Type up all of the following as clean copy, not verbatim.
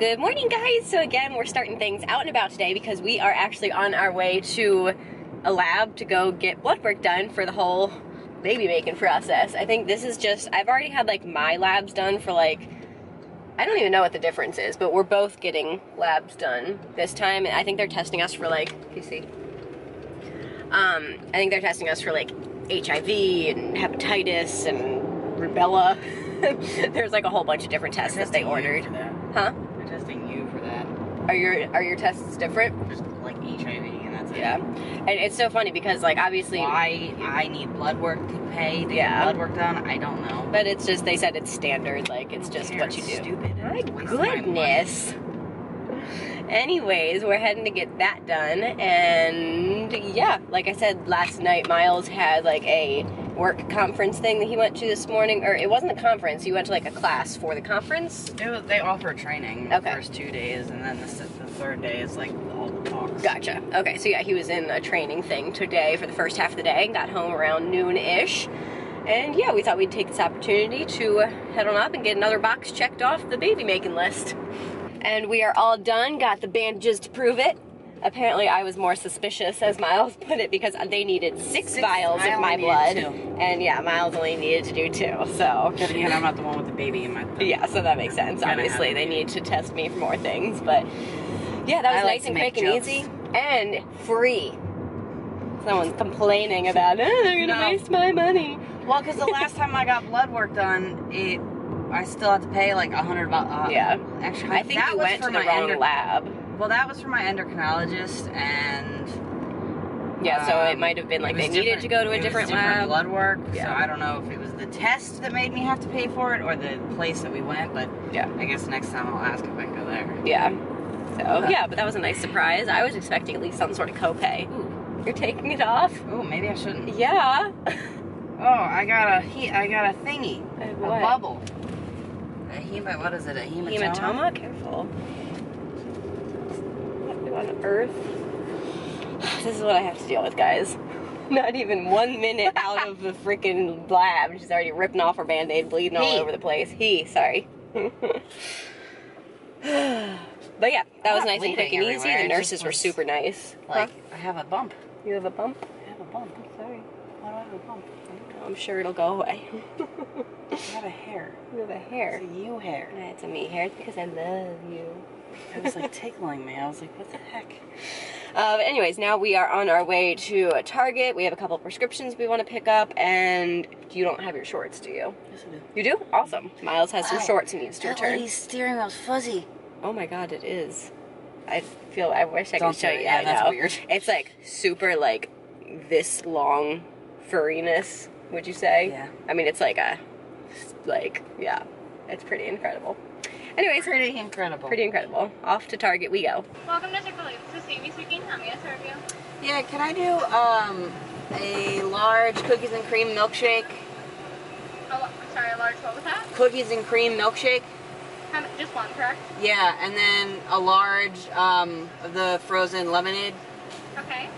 Good morning, guys. So again, we're starting things out and about today because we are actually on our way to a lab to go get blood work done for the whole baby making process. I think this is just, I've already had like my labs done for like, I don't even know what the difference is, but we're both getting labs done this time. And I think they're testing us for like, you see, I think they're testing us for like HIV and hepatitis and rubella. There's like a whole bunch of different tests that they ordered. Huh? They're testing you for that. Are your tests different? Just like HIV and that's it. Yeah. And it's so funny because like obviously why I need blood work to pay to get blood work done, I don't know. But it's just, they said it's standard, like it's just what you do. Stupid. My goodness. Anyways, we're heading to get that done, and yeah, like I said last night, Miles had like a work conference thing that he went to this morning, or it wasn't a conference, he went to like a class for the conference. They offer training the first 2 days, and then the third day is like all the talks. Gotcha. Okay, so yeah, he was in a training thing today for the first half of the day, got home around noon-ish, and yeah, we thought we'd take this opportunity to head on up and get another box checked off the baby making list. And we are all done, got the bandages to prove it. Apparently I was more suspicious, as Miles put it, because they needed six vials of my blood. And yeah, Miles only needed to do 2, so. And I'm not the one with the baby in my thumb. Yeah, so that makes sense. Obviously, they need to test me for more things, but yeah, that was nice and quick and easy. And free. Someone's complaining about, oh, they're gonna waste my money. Well, because the last time I got blood work done, I still had to pay like $100. Yeah. Actually, I think you went to the wrong lab. Well, that was for my endocrinologist, and yeah, so it might have been like they needed to go to a different lab. Blood work. Yeah. So I don't know if it was the test that made me have to pay for it or the place that we went, but yeah, I guess next time I'll ask if I can go there. Yeah. So yeah, but that was a nice surprise. I was expecting at least some sort of copay. Ooh, you're taking it off? Ooh, maybe I shouldn't. Yeah. Oh, I got a thingy, a bubble. What is it? A hematoma? Hematoma? Careful. What on earth? This is what I have to deal with, guys. Not even 1 minute out of the freaking lab. She's already ripping off her band-aid, bleeding all over the place. Sorry. But yeah, that was nice and quick and easy. The nurses were super nice. Like, I have a bump. You have a bump? I have a bump. I'm sorry. Why do I have a bump? I'm sure it'll go away. I have a hair. You have a hair. It's a you hair. Yeah, it's a me hair. It's because I love you. It was like tickling me. I was like, what the heck? But anyways, now we are on our way to a Target. We have a couple of prescriptions we want to pick up, and you don't have your shorts, do you? Yes, I do. You do? Awesome. Miles has some shorts he needs to return. That lady's steering wheel's fuzzy. Oh my god, it is. I wish I could show you. Yeah, that's weird. It's like super like this long furriness, would you say? Yeah. I mean, it's like yeah, it's pretty incredible. Anyways, pretty incredible. Pretty incredible. Off to Target we go. Welcome to Chick-fil-A. This is Amy speaking. How may I serve you? Yeah, can I do a large cookies and cream milkshake? Oh, sorry, a large what was that? Cookies and cream milkshake. Just one, correct? Yeah, and then a large of the frozen lemonade. Okay.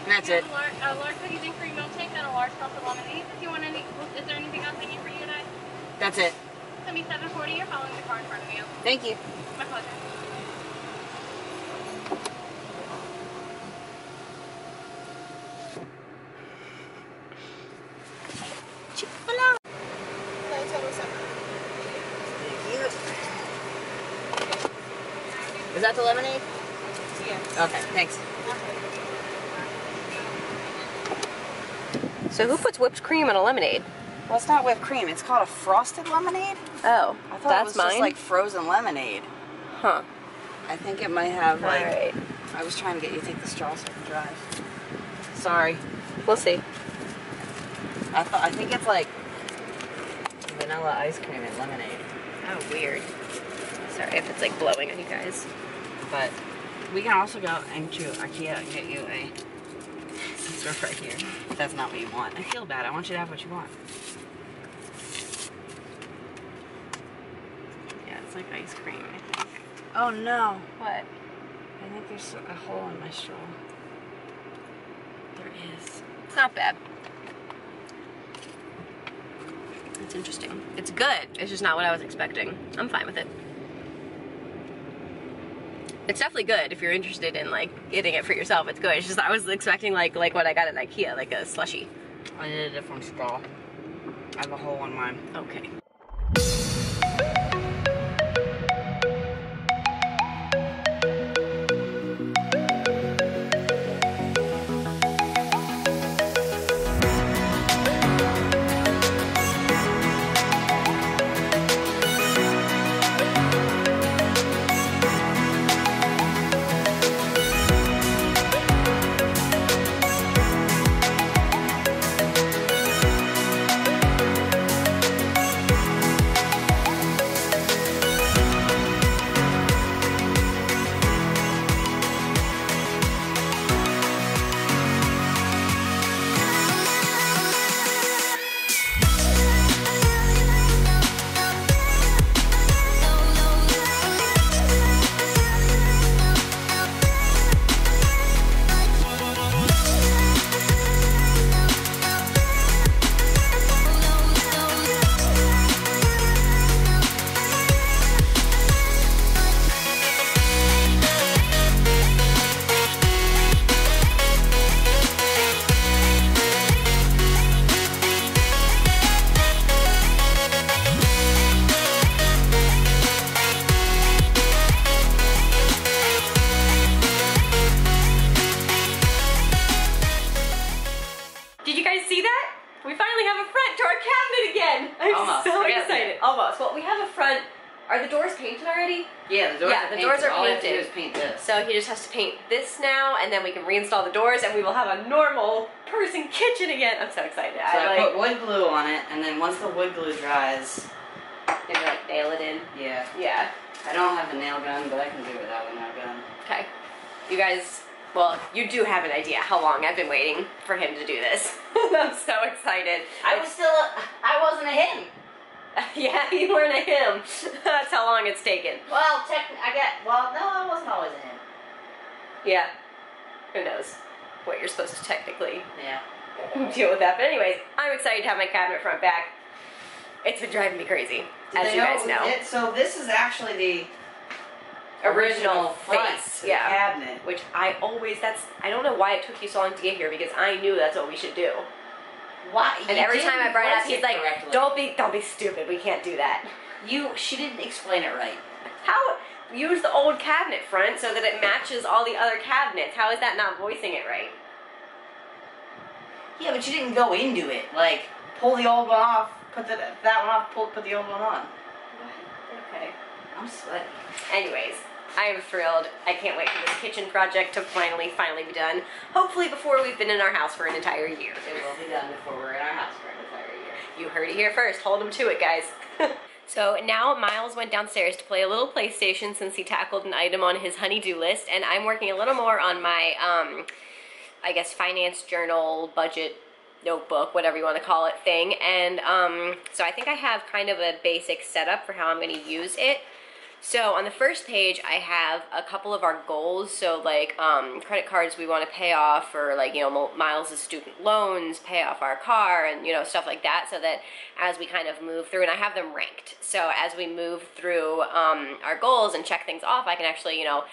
And that's it. A large cookies and cream milkshake and a large cup of lemonade. If you want any, is there anything else I need for you today? That's it. It's gonna be $7.40. You're following the car in front of you. Thank you. My pleasure. Chick-fil-A. Is that the lemonade? Yes. Okay, thanks. So who puts whipped cream on a lemonade? Well, it's not whipped cream. It's called a frosted lemonade. Oh, I thought it was just like frozen lemonade. Huh. I think it might have like... Alright. I was trying to get you to take the straw so I can drive. Sorry. We'll see. I think it's like vanilla ice cream and lemonade. Oh, weird. Sorry if it's like blowing on you guys. But we can also go into IKEA and get you a... It's right here. If that's not what you want. I feel bad. I want you to have what you want. Yeah, it's like ice cream, I think. Oh no. What? I think there's a hole in my straw. There is. It's not bad. It's interesting. It's good. It's just not what I was expecting. I'm fine with it. It's definitely good if you're interested in like getting it for yourself. It's good. It's just I was expecting like what I got at IKEA, like a slushie. I did a different straw. I have a hole in mine. Okay. Almost. Well, we have a front. Are the doors painted already? Yeah, the doors are painted. Doors are All I have to do painted. is paint this. So he just has to paint this now, and then we can reinstall the doors, and we will have a normal person kitchen again. I'm so excited. So I put wood glue on it, and then once the wood glue dries, maybe like nail it in. Yeah. Yeah. I don't have a nail gun, but I can do it without a nail gun. Okay. You guys, well, you do have an idea how long I've been waiting for him to do this. I'm so excited. I wasn't a him. Yeah, you weren't a him. That's how long it's taken. Well, no, I wasn't always a him. Yeah. Who knows what you're supposed to technically Yeah. deal with that. But anyways, I'm excited to have my cabinet front back. It's been driving me crazy, as you guys know. So this is actually the original front face, to the cabinet. Which I don't know why it took you so long to get here, because I knew that's what we should do. Why? And every time I brought it up, he's like, correctly. don't be stupid, we can't do that. She didn't explain it right. How? Use the old cabinet front so that it matches all the other cabinets. How is that not voicing it right? Yeah, but you didn't go into it. Like, pull the old one off, put that one off, put the old one on. Okay. I'm sweaty. Anyways, I am thrilled. I can't wait for this kitchen project to finally be done. Hopefully before we've been in our house for an entire year. It will be done before we're in our house for an entire year. You heard it here first. Hold him to it, guys. So now Miles went downstairs to play a little PlayStation since he tackled an item on his honey-do list, and I'm working a little more on my, I guess, finance journal, budget notebook, whatever you want to call it, thing. And so I think I have kind of a basic setup for how I'm going to use it. So on the first page, I have a couple of our goals. So like credit cards we want to pay off, or like, you know, Miles' student loans, pay off our car, and, you know, stuff like that, so that as we kind of move through, and I have them ranked. So as we move through our goals and check things off, I can actually, you know,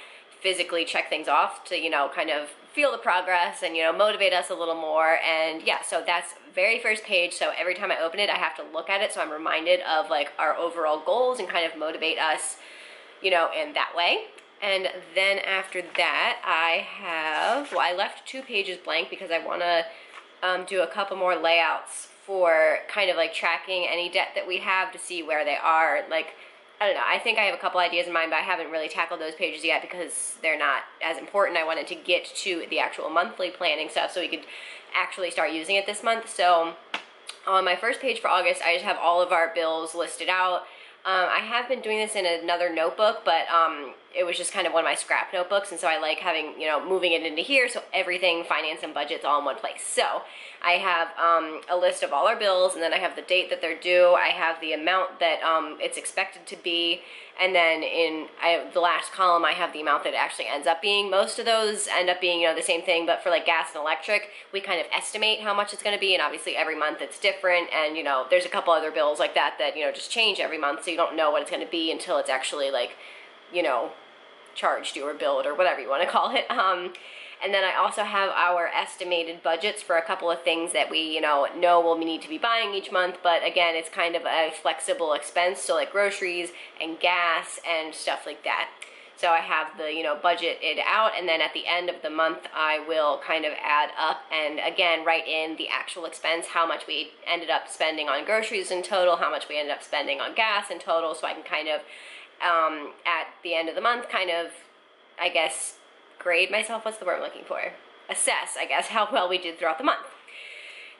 physically check things off to, you know, kind of feel the progress and, you know, motivate us a little more. And yeah, so that's very first page. So every time I open it, I have to look at it, so I'm reminded of like our overall goals and kind of motivate us, you know, in that way. And then after that, I left 2 pages blank because I want to do a couple more layouts for kind of like tracking any debt that we have to see where they are. Like, I don't know, I think I have a couple ideas in mind, but I haven't really tackled those pages yet because they're not as important. I wanted to get to the actual monthly planning stuff so we could actually start using it this month. So on my first page for August, I just have all of our bills listed out. I have been doing this in another notebook, but it was just kind of one of my scrap notebooks, and so I like having, you know, moving it into here, so everything, finance and budget's all in one place. So I have a list of all our bills, and then I have the date that they're due, I have the amount that it's expected to be, and then in the last column I have the amount that it actually ends up being. Most of those end up being, you know, the same thing, but for like gas and electric, we kind of estimate how much it's going to be, and obviously every month it's different, and, you know, there's a couple other bills like that, you know, just change every month, so you don't know what it's going to be until it's actually, like, you know, charged you or billed or whatever you want to call it. And then I also have our estimated budgets for a couple of things that we, know we'll need to be buying each month, but again, it's kind of a flexible expense, so like groceries and gas and stuff like that. So I have the, budgeted out, and then at the end of the month, I will kind of add up and again, write in the actual expense, how much we ended up spending on groceries in total, how much we ended up spending on gas in total, so I can kind of, at the end of the month, kind of, I guess, grade myself, what's the word I'm looking for? Assess, I guess, how well we did throughout the month.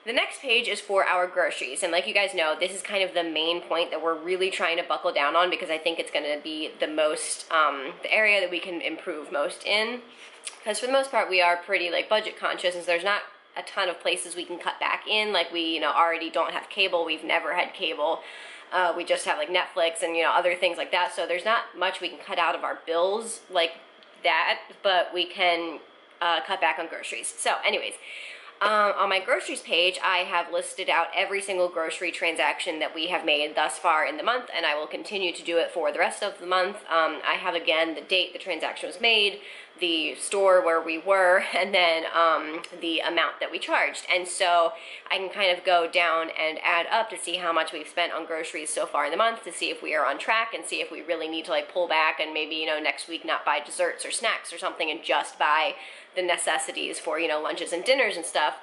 The next page is for our groceries, and like you guys know, this is kind of the main point that we're really trying to buckle down on because I think it's going to be the most, the area that we can improve most in, because for the most part we are pretty like budget conscious, and so there's not a ton of places we can cut back in, like we, already don't have cable, we've never had cable, we just have like Netflix and, other things like that, so there's not much we can cut out of our bills like that, but we can cut back on groceries. So anyways, on my groceries page, I have listed out every single grocery transaction that we have made thus far in the month, and I will continue to do it for the rest of the month. I have, again, the date the transaction was made, the store where we were, and then the amount that we charged. And so I can kind of go down and add up to see how much we've spent on groceries so far in the month, to see if we are on track and see if we really need to like pull back and maybe, next week not buy desserts or snacks or something and just buy the necessities for, lunches and dinners and stuff.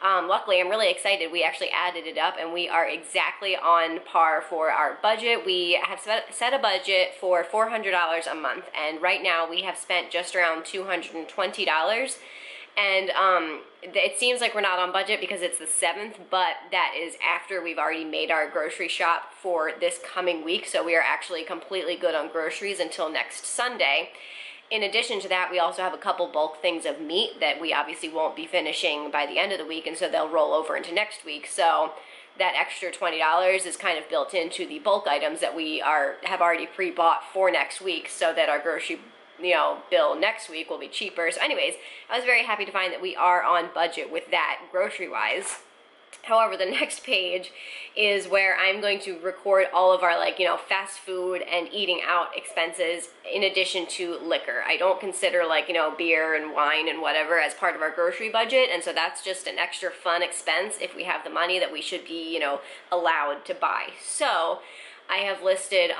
Luckily, I'm really excited. We actually added it up and we are exactly on par for our budget. We have set a budget for $400 a month, and right now we have spent just around $220. And it seems like we're not on budget because it's the 7th, but that is after we've already made our grocery shop for this coming week, so we are actually completely good on groceries until next Sunday. In addition to that, we also have a couple bulk things of meat that we obviously won't be finishing by the end of the week, and so they'll roll over into next week. So that extra $20 is kind of built into the bulk items that we have already pre-bought for next week, so that our grocery bill next week will be cheaper. So anyways, I was very happy to find that we are on budget with that grocery-wise. However, the next page is where I'm going to record all of our fast food and eating out expenses in addition to liquor. I don't consider beer and wine and whatever as part of our grocery budget, and so that's just an extra fun expense if we have the money that we should be, allowed to buy. So I have listed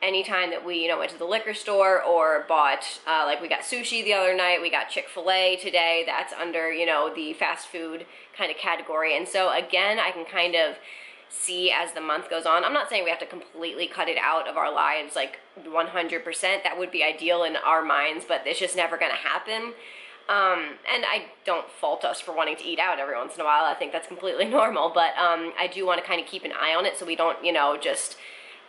any time that we, went to the liquor store or bought, we got sushi the other night, we got Chick-fil-A today, that's under, the fast food kind of category. And so again, I can kind of see as the month goes on. I'm not saying we have to completely cut it out of our lives, 100%. That would be ideal in our minds, but it's just never going to happen. And I don't fault us for wanting to eat out every once in a while. I think that's completely normal, but I do want to kind of keep an eye on it so we don't, just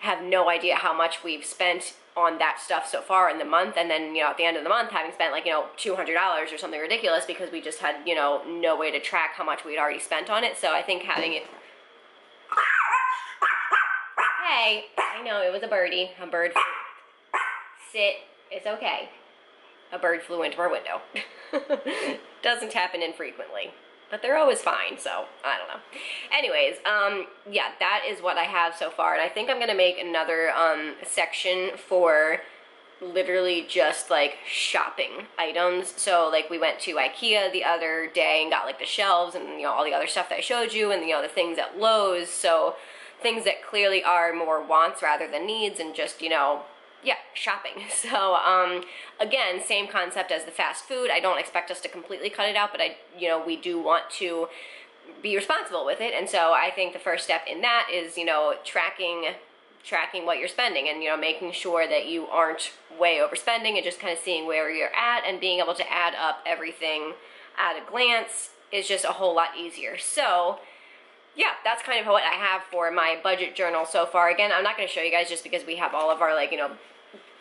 have no idea how much we've spent on that stuff so far in the month, and then, at the end of the month having spent $200 or something ridiculous because we just had, no way to track how much we'd already spent on it. So I think having it... Hey, I know, it was a birdie. A bird flew. Sit. It's okay. A bird flew into our window. Doesn't happen infrequently, but they're always fine, so I don't know. Anyways, yeah, that is what I have so far, and I think I'm going to make another section for literally just shopping items. So we went to IKEA the other day and got the shelves and all the other stuff that I showed you, and the things at Lowe's, so things that clearly are more wants rather than needs, and just yeah, shopping. So again, same concept as the fast food. I don't expect us to completely cut it out, but we do want to be responsible with it. And so I think the first step in that is tracking what you're spending, and making sure that you aren't way overspending, and just kind of seeing where you're at and being able to add up everything at a glance is just a whole lot easier. So yeah, that's kind of what I have for my budget journal so far. Again, I'm not going to show you guys just because we have all of our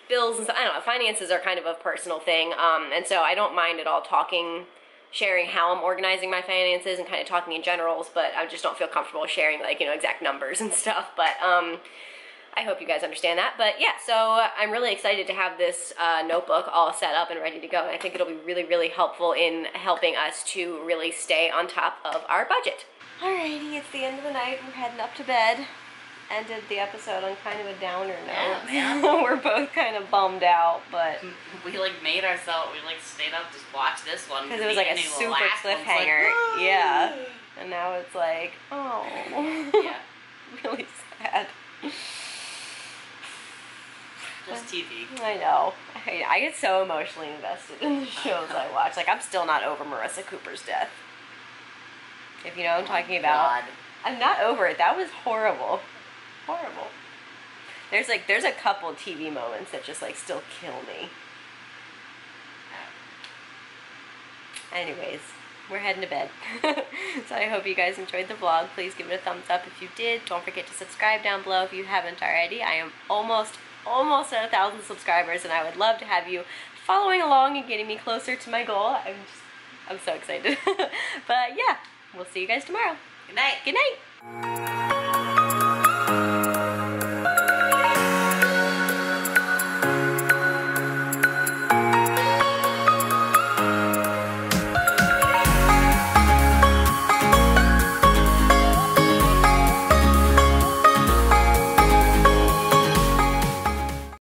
bills and stuff. I don't know, finances are kind of a personal thing, and so I don't mind at all sharing how I'm organizing my finances and kind of talking in generals, but I just don't feel comfortable sharing exact numbers and stuff. But I hope you guys understand that. But yeah, so I'm really excited to have this notebook all set up and ready to go, and I think it'll be really, really helpful in helping us to really stay on top of our budget. Alrighty, it's the end of the night. We're heading up to bed. ended the episode on kind of a downer note. Yeah, man. We're both kind of bummed out, but we like made ourselves. We like stayed up to watch this one because it was like a super cliffhanger. Like, yeah, and now it's like, oh, yeah, really sad. just TV. I know. I get so emotionally invested in the shows I watch. Like, I'm still not over Marissa Cooper's death. If you know what I'm talking about. God. I'm not over it. That was horrible. Horrible. There's a couple TV moments that just like still kill me. Anyways, we're heading to bed. So I hope you guys enjoyed the vlog. Please give it a thumbs up if you did. Don't forget to subscribe down below if you haven't already. I am almost at 1,000 subscribers, and I would love to have you following along and getting me closer to my goal. I'm so excited. But yeah, we'll see you guys tomorrow. Good night. Good night.